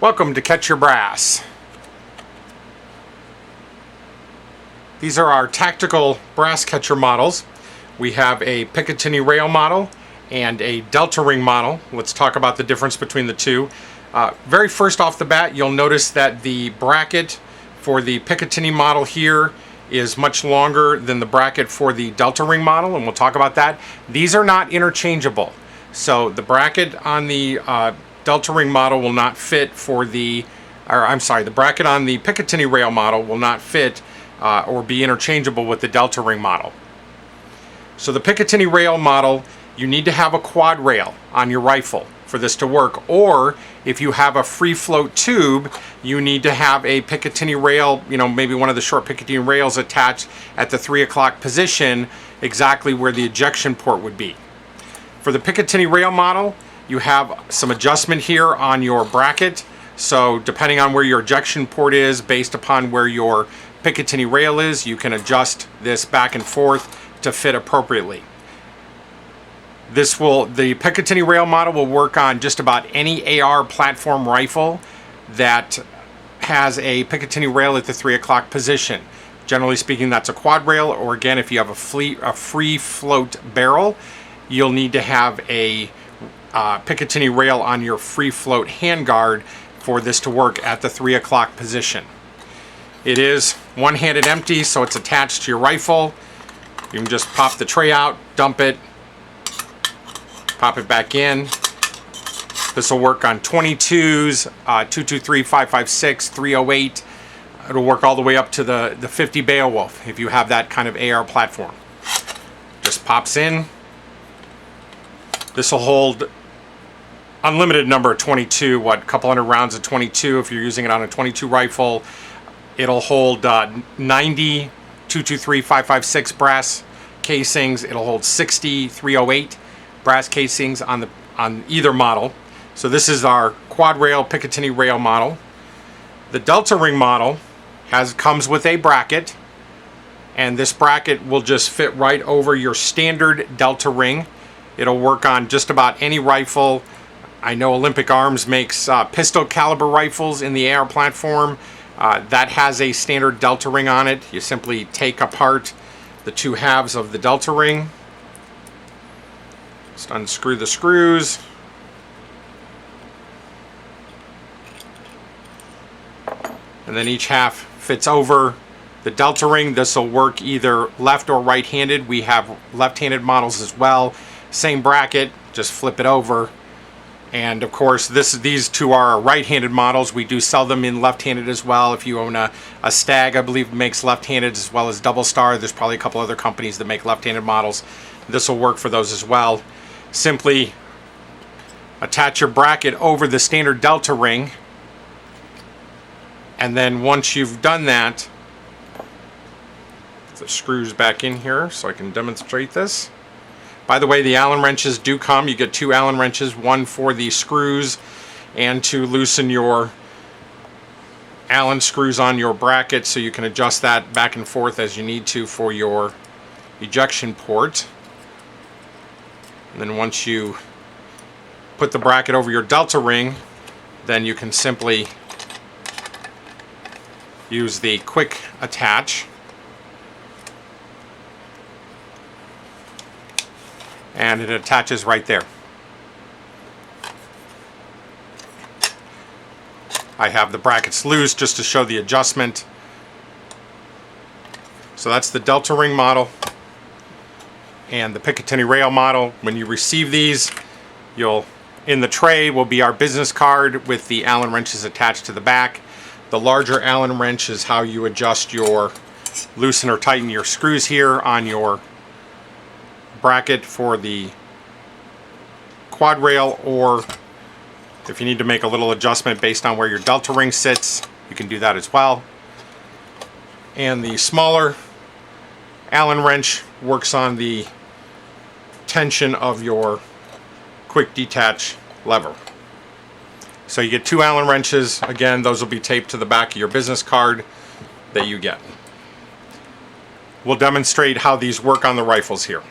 Welcome to Catch Your Brass. These are our tactical brass catcher models. We have a Picatinny rail model and a Delta Ring model. Let's talk about the difference between the two. Very first off the bat, you'll notice that the bracket for the Picatinny model here is much longer than the bracket for the Delta Ring model, and we'll talk about that. These are not interchangeable. So the bracket on the Delta Ring model will not fit for the bracket on the Picatinny rail model will not fit or be interchangeable with the Delta Ring model. So the Picatinny rail model, you need to have a quad rail on your rifle for this to work, or if you have a free float tube, you need to have a Picatinny rail, maybe one of the short Picatinny rails attached at the 3 o'clock position, exactly where the ejection port would be. For the Picatinny rail model, you have some adjustment here on your bracket. So depending on where your ejection port is, based upon where your Picatinny rail is, you can adjust this back and forth to fit appropriately. The Picatinny rail model will work on just about any AR platform rifle that has a Picatinny rail at the 3 o'clock position. Generally speaking, that's a quad rail, or again, if you have a free float barrel, you'll need to have a Picatinny rail on your free float handguard for this to work at the 3 o'clock position. It is one-handed empty, so it's attached to your rifle. You can just pop the tray out, dump it, pop it back in. This will work on 22s, 223, 556, 308. It'll work all the way up to the 50 Beowulf if you have that kind of AR platform. Just pops in. This will hold unlimited number of 22, couple hundred rounds of 22 if you're using it on a 22 rifle. It'll hold 90 223 556 brass casings. It'll hold 60 308 brass casings on either model. So this is our quad rail Picatinny rail model. The Delta Ring model comes with a bracket, and this bracket will just fit right over your standard Delta Ring. It'll work on just about any rifle. I know Olympic Arms makes pistol caliber rifles in the AR platform. That has a standard Delta Ring on it. You simply take apart the two halves of the Delta Ring. Just unscrew the screws. And then each half fits over the Delta Ring. This will work either left or right-handed. We have left-handed models as well. Same bracket, just flip it over. And of course, these two are right-handed models. We do sell them in left-handed as well. If you own a Stag, I believe makes left-handed, as well as Double Star. There's probably a couple other companies that make left-handed models. This will work for those as well. Simply attach your bracket over the standard Delta Ring, and then once you've done that, put the screws back in here so I can demonstrate this. By the way, the Allen wrenches do come. You get 2 Allen wrenches, one for the screws and to loosen your Allen screws on your bracket, so you can adjust that back and forth as you need to for your ejection port. And then once you put the bracket over your Delta Ring, then you can simply use the quick attach. And it attaches right there. I have the brackets loose just to show the adjustment. So that's the Delta Ring model and the Picatinny rail model. When you receive these, in the tray will be our business card with the Allen wrenches attached to the back. The larger Allen wrench is how you adjust loosen or tighten your screws here on your bracket for the quad rail, or if you need to make a little adjustment based on where your Delta Ring sits, you can do that as well. And the smaller Allen wrench works on the tension of your quick detach lever. So you get 2 Allen wrenches. Again, those will be taped to the back of your business card that you get. We'll demonstrate how these work on the rifles here.